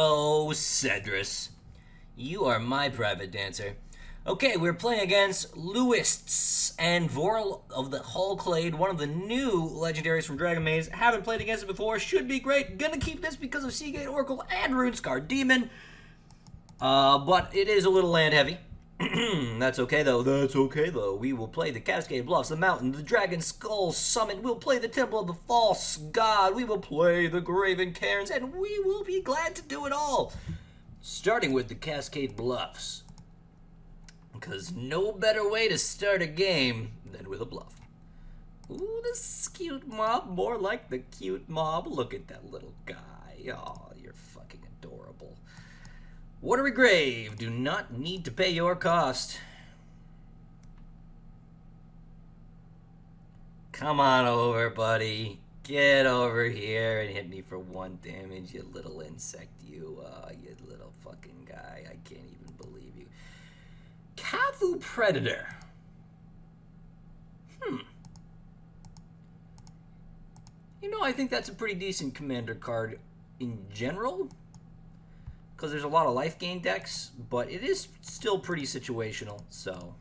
Oh, Sedris. You are my private dancer. Okay, we're playing against Luists and Vorel of the Clade, one of the new legendaries from Dragon Maze. Haven't played against it before. Should be great. Gonna keep this because of Seagate Oracle and Runescar Demon. But it is a little land heavy. That's okay though. We will play the Cascade Bluffs, the Mountain, the Dragon Skull Summit. We'll play the Temple of the False God. We will play the Graven Cairns, and we will be glad to do it all. Starting with the Cascade Bluffs. Because no better way to start a game than with a bluff. Ooh, this cute mob. More like the cute mob. Look at that little guy. Oh, you're fucking adorable. Watery Grave. Do not need to pay your cost. Come on over, buddy. Get over here and hit me for 1 damage, you little insect. You little fucking guy. I can't even believe you. Kavu Predator. You know, I think that's a pretty decent commander card in general. Because there's a lot of life gain decks, but it is still pretty situational, so.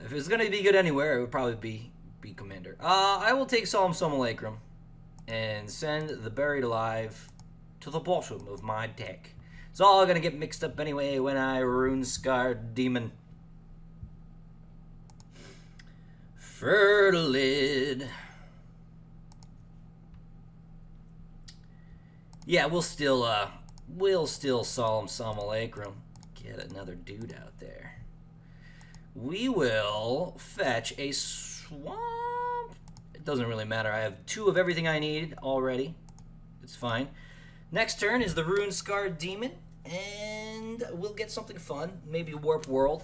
If it's going to be good anywhere, it would probably be commander. I will take Solemn Simulacrum and send the Buried Alive to the bottom of my deck. It's all going to get mixed up anyway when I Runescar Demon. Fertilid. Yeah, we'll still Solemn Simulacrum. Get another dude out there. We will fetch a swamp. It doesn't really matter. I have 2 of everything I need already. It's fine. Next turn is the Runescar Demon, and we'll get something fun. Maybe Warp World.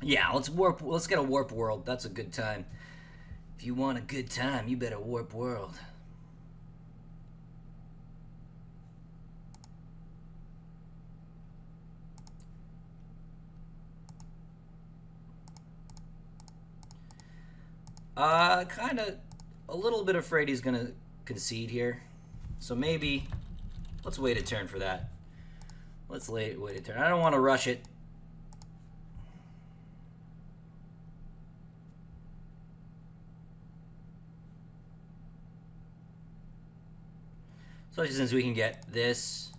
Yeah, let's get a Warp World. That's a good time. If you want a good time, you better Warp World. Kind of a little bit afraid he's gonna concede here. So maybe, let's wait a turn for that. Let's wait a turn. I don't want to rush it. Especially since we can get this,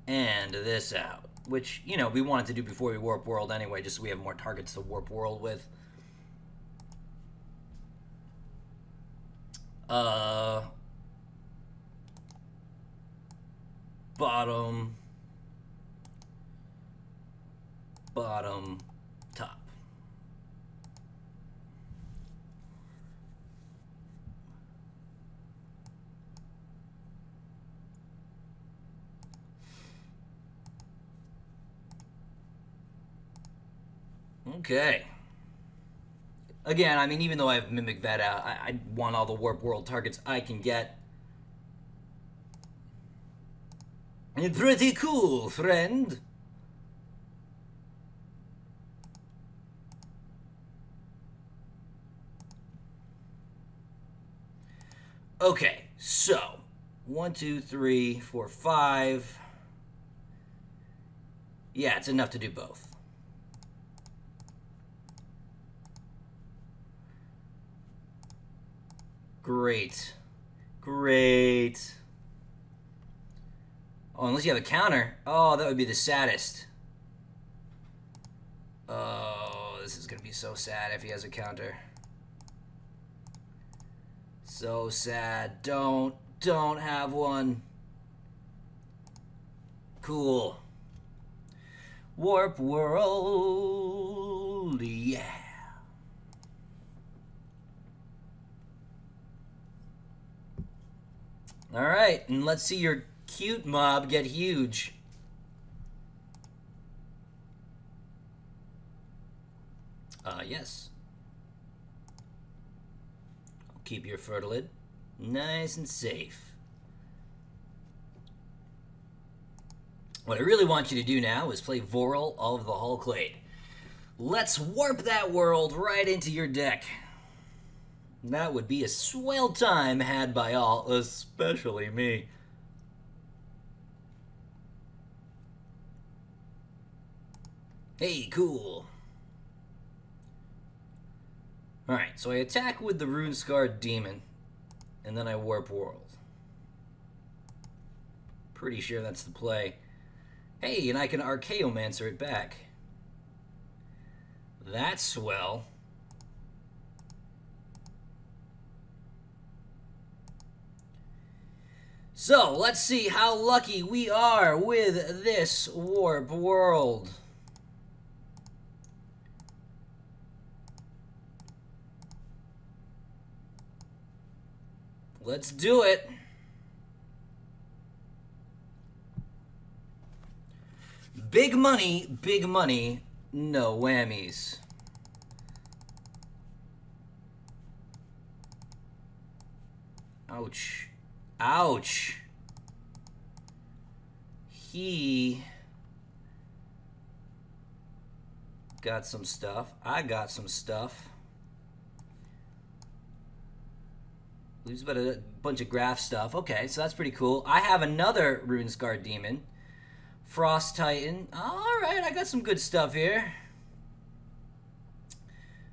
and this out. Which, you know, we wanted to do before we Warp World anyway, just so we have more targets to Warp World with. Bottom, top. Okay. Again, I mean, even though I have Mimic Vet out, I want all the Warp World targets I can get. Pretty cool, friend. Okay, so 1, 2, 3, 4, 5. Yeah, it's enough to do both. Great. Great. Oh, unless you have a counter. Oh, that would be the saddest. Oh, this is going to be so sad if he has a counter. So sad. Don't have one. Cool. Warp World. Yeah. Alright, and let's see your cute mob get huge. Yes. I'll keep your Fertilid nice and safe. What I really want you to do now is play Vorel of the Clade. Let's warp that world right into your deck. That would be a swell time had by all, especially me. Hey, cool. Alright, so I attack with the Rune-Scarred Demon, and then I Warp World. Pretty sure that's the play. Hey, and I can Archaeomancer it back. That's swell. So, let's see how lucky we are with this Warp World. Let's do it. Big money, no whammies. Ouch. Ouch. He got some stuff. I got some stuff. Lose about a bunch of graph stuff. Okay, so that's pretty cool. I have another Rune-Scarred Demon. Frost Titan. Alright, I got some good stuff here.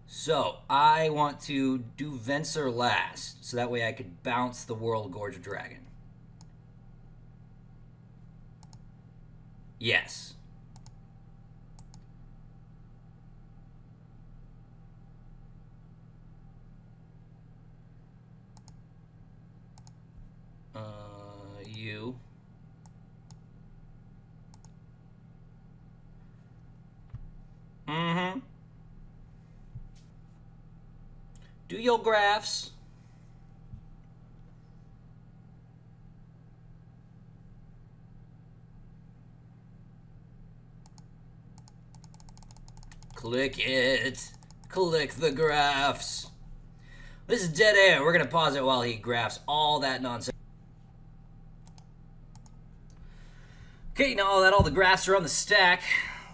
So, I want to do Venser last, so that way I could bounce the World Gorge Dragon. Yes. You. Mm-hmm. Do your graphs. Click it. Click the graphs. This is dead air. We're going to pause it while he graphs all that nonsense. Okay, now that all the graphs are on the stack,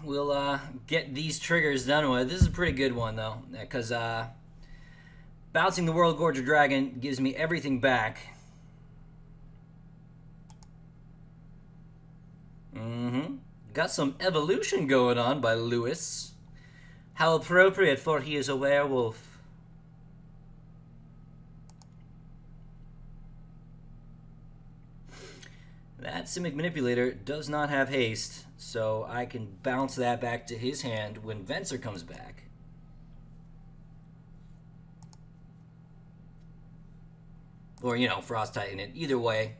we'll get these triggers done with. This is a pretty good one, though, because bouncing the World Gorge Dragon gives me everything back. Got some evolution going on by Lewis. How appropriate, for he is a werewolf. That Simic Manipulator does not have haste, so I can bounce that back to his hand when Venser comes back. Or, you know, Frost Titan it. Either way.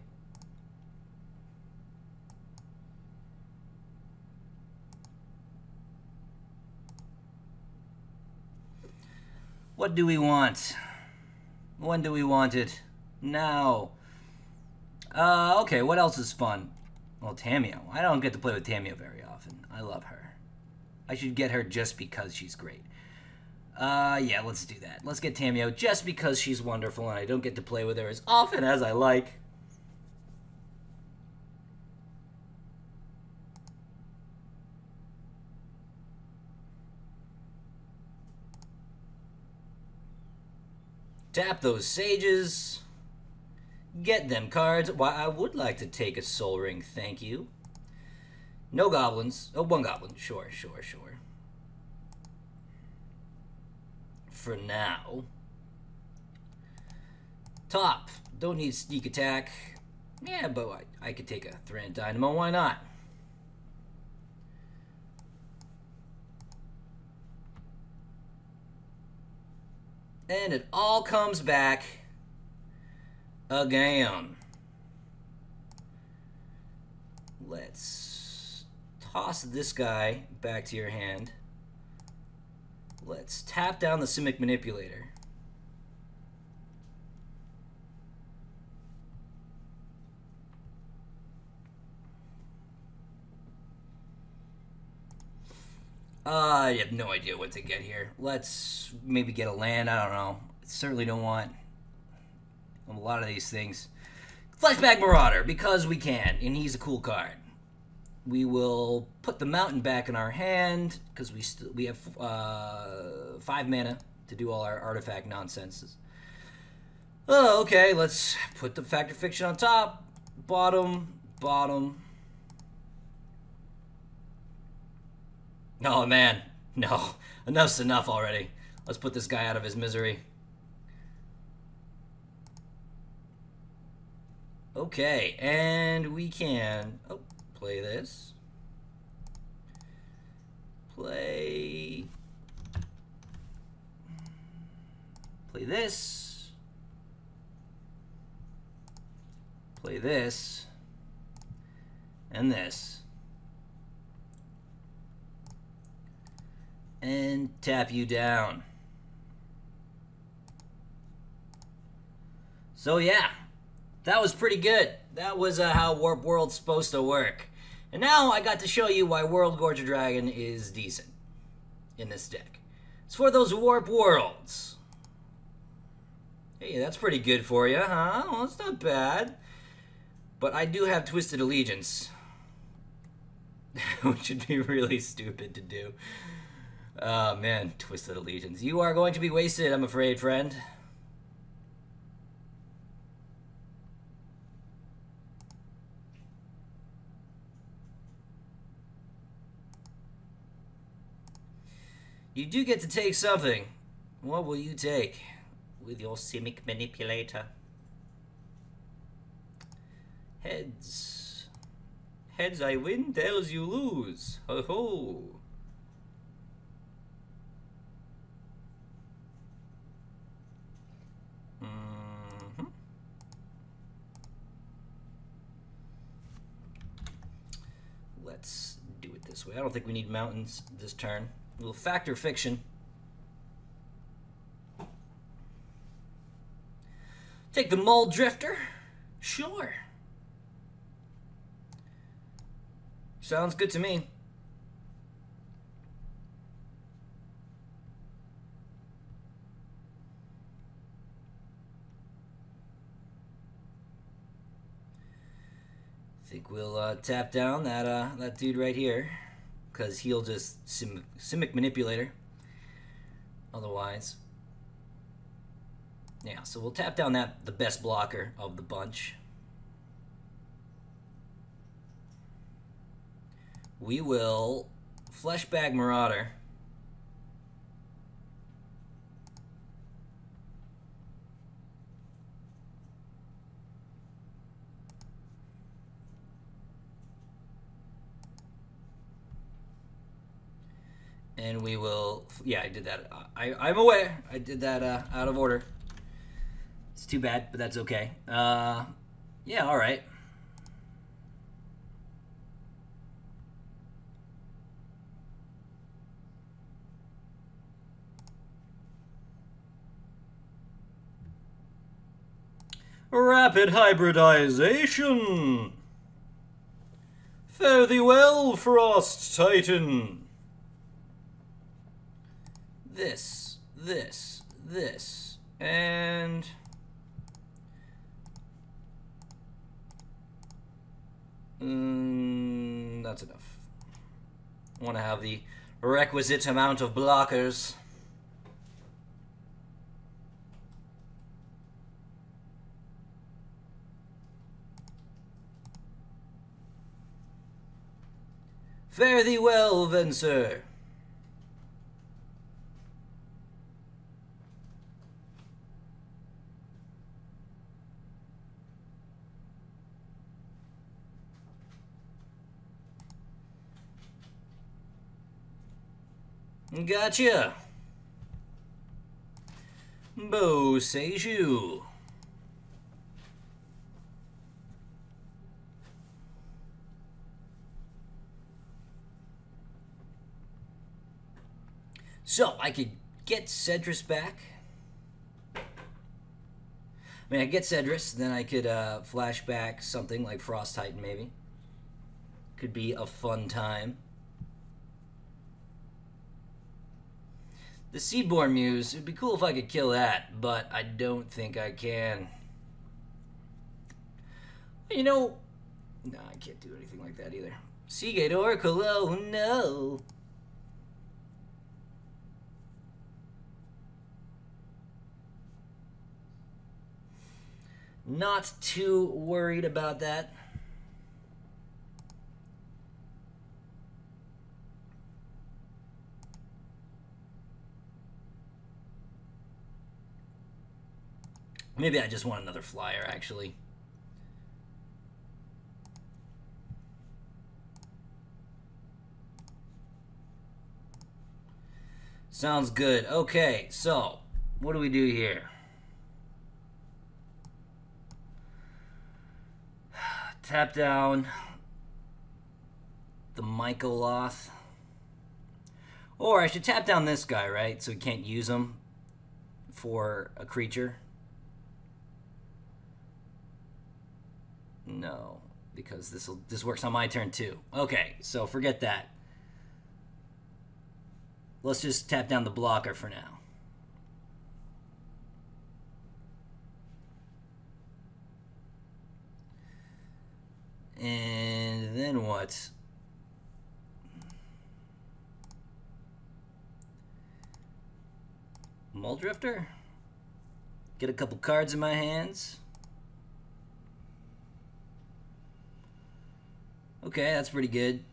What do we want? When do we want it? Now. Okay, what else is fun? Well, Tamio. I don't get to play with Tamio very often. I love her. I should get her just because she's great. Yeah, let's do that. Let's get Tamio just because she's wonderful and I don't get to play with her as often as I like. Tap those sages. Get them cards. Why, I would like to take a soul ring, thank you. No goblins. Oh, one goblin. Sure. For now. Top. Don't need sneak attack. Yeah, but I could take a Thran Dynamo. Why not? And it all comes back again. Let's toss this guy back to your hand. Let's tap down the Simic Manipulator. I have no idea what to get here. Let's maybe get a land. I don't know. Certainly don't want a lot of these things. Flashback Marauder, because we can, and he's a cool card. We will put the mountain back in our hand, because we have 5 mana to do all our artifact nonsenses. Oh, okay, let's put the Fact or Fiction on top. Bottom, bottom. Oh, man. No. Enough's enough already. Let's put this guy out of his misery. Okay, and we can... Oh, play this. Play this. Play this. And this. And tap you down. So yeah, that was pretty good. That was how Warp World's supposed to work. And now I got to show you why World Gorger Dragon is decent in this deck. It's for those Warp Worlds. Hey, that's pretty good for you, huh? Well, that's not bad. But I do have Twisted Allegiance, which would be really stupid to do. Oh, man, Twisted Allegiance. You are going to be wasted, I'm afraid, friend. You do get to take something. What will you take with your Simic Manipulator? Heads. Heads I win, tails you lose. Ho ho. Let's do it this way. I don't think we need mountains this turn. A little Fact or Fiction. Take the Mull Drifter? Sure. Sounds good to me. Think we'll tap down that dude right here, because he'll just Simic Manipulator. Otherwise, yeah. So we'll tap down the best blocker of the bunch. We will Fleshbag Marauder. And we will, yeah, I did that. I'm aware. I did that out of order. It's too bad, but that's okay. Yeah, all right. Rapid hybridization. Fare thee well, Frost Titan. This, and that's enough. I want to have the requisite amount of blockers. Fare thee well, then, sir. Gotcha. Beau Seju. So, I could get Sedris back. I mean, I get Sedris, then I could flash back something like Frost Titan, maybe. Could be a fun time. The Seedborn Muse, it'd be cool if I could kill that, but I don't think I can. You know, no, I can't do anything like that either. Seagate Oracle, oh no. Not too worried about that. Maybe I just want another flyer, actually. Sounds good. Okay, so what do we do here? Tap down the Mycoloth. Or I should tap down this guy, right? So we can't use him for a creature. No, because this works on my turn too. Okay, so forget that. Let's just tap down the blocker for now. And then what? Muldrifter? Get a couple cards in my hands. Okay, that's pretty good.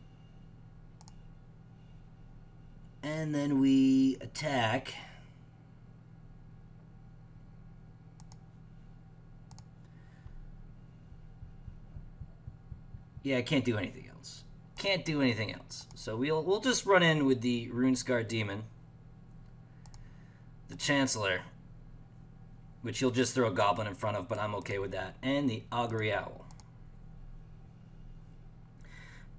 And then we attack. Yeah, I can't do anything else. Can't do anything else. So we'll just run in with the Runescar Demon, the Chancellor, which he'll just throw a Goblin in front of, but I'm okay with that, and the Augury Owl.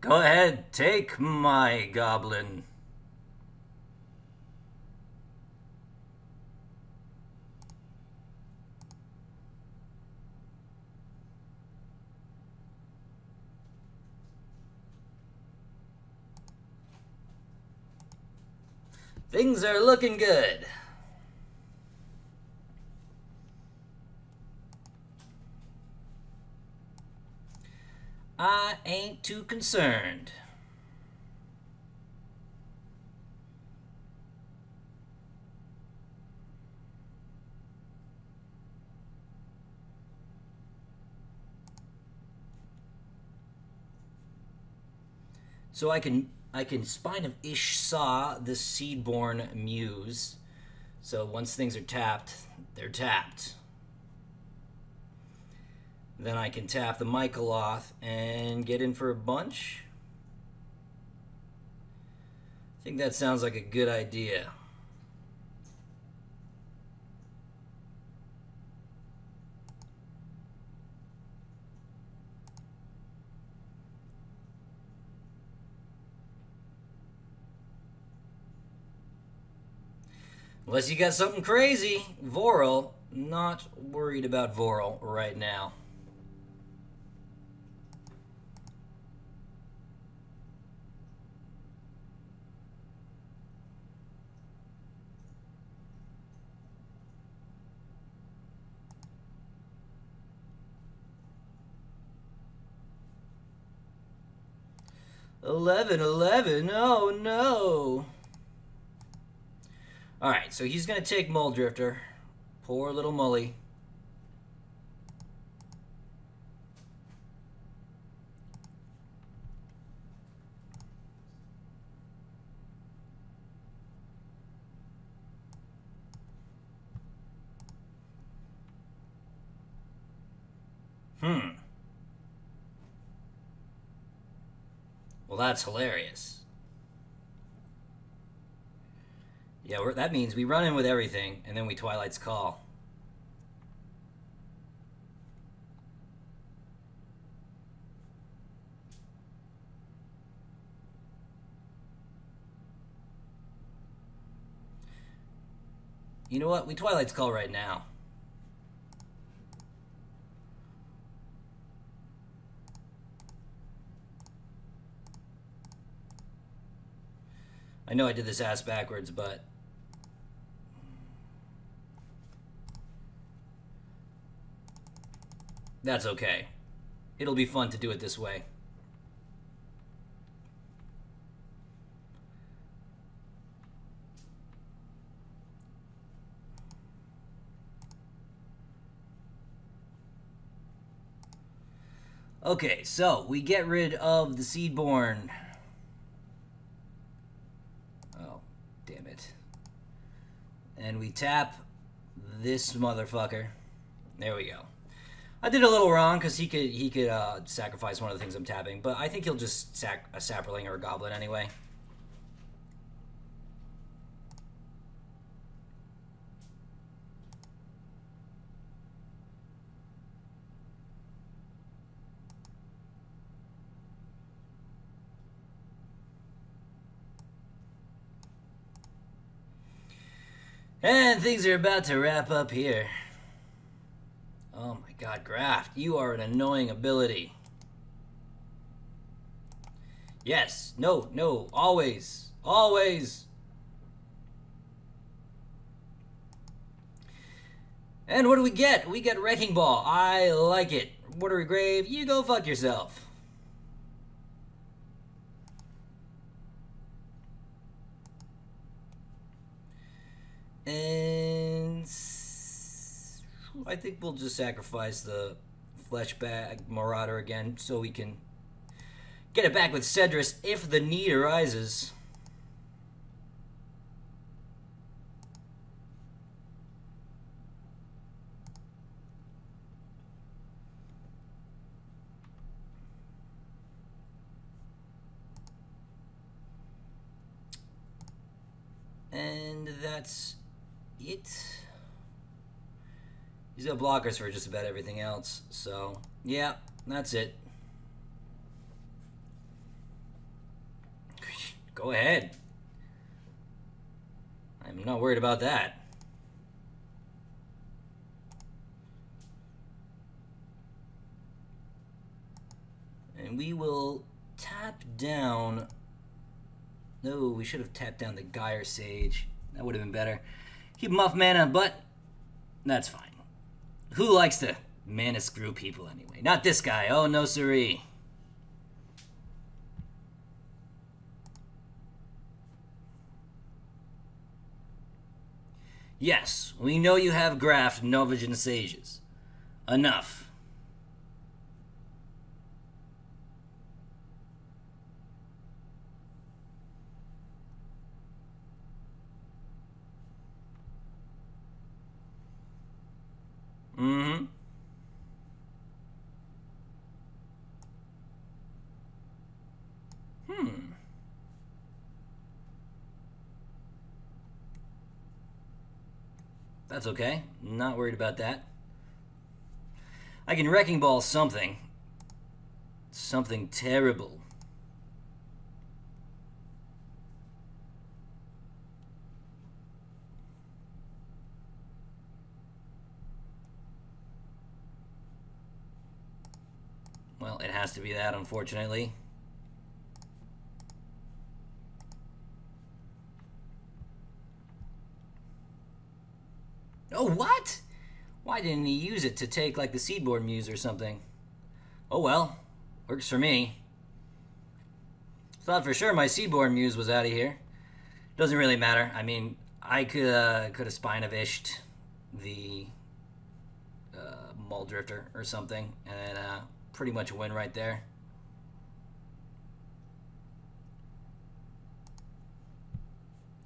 Go ahead, take my Goblin. Things are looking good. I ain't too concerned. So I can Spine of Ish-Saw the Seedborn Muse. So once things are tapped, they're tapped. Then I can tap the Mycoloth and get in for a bunch. I think that sounds like a good idea. Unless you got something crazy. Vorel, not worried about Vorel right now. $11. Oh no. Alright, so he's going to take Muldrifter. Poor little Mully. Well, that's hilarious. Yeah, that means we run in with everything, and then we Twilight's Call. You know what? We Twilight's Call right now. I know I did this ass backwards, but that's okay. It'll be fun to do it this way. Okay, so we get rid of the Seedborn. Oh, damn it. And we tap this motherfucker. There we go. I did a little wrong because he could sacrifice one of the things I'm tapping, but I think he'll just sack a Sapperling or a Goblin anyway. And things are about to wrap up here. Oh my god, Graft, you are an annoying ability. Yes, no, no, always, always. And what do we get? We get Wrecking Ball. I like it. Watery Grave, you go fuck yourself. And I think we'll just sacrifice the Fleshbag Marauder again so we can get it back with Sedris if the need arises. And that's it. He's got blockers for just about everything else. So, yeah, that's it. Go ahead. I'm not worried about that. And we will tap down. No, we should have tapped down the Gyre Sage. That would have been better. Keep him off mana, but that's fine. Who likes to mana screw people anyway? Not this guy. Oh, no siree. Yes, we know you have Graft, Novage, and Sages. Enough. Mm-hmm. That's okay. Not worried about that. I can Wrecking Ball something. Something terrible. Well, it has to be that, unfortunately. Oh, what? Why didn't he use it to take, like, the Seedborn Muse or something? Oh, well. Works for me. Thought for sure my Seedborn Muse was out of here. Doesn't really matter. I mean, I could have Spine-of-Ished the Muldrifter or something, and pretty much win right there.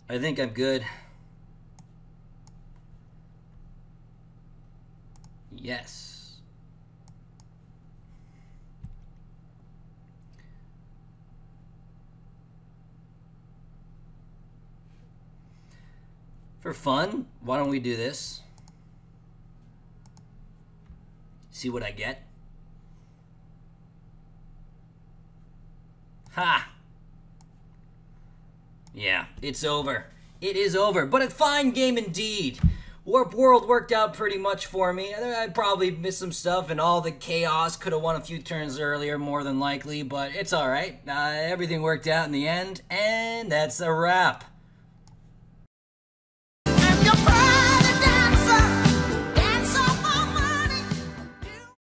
I think I'm good. Yes. For fun, why don't we do this? See what I get? Ha! Yeah, it's over. It is over, but a fine game indeed. Warp World worked out pretty much for me. I probably missed some stuff, and all the chaos could have won a few turns earlier, more than likely, but it's alright. Everything worked out in the end, and that's a wrap.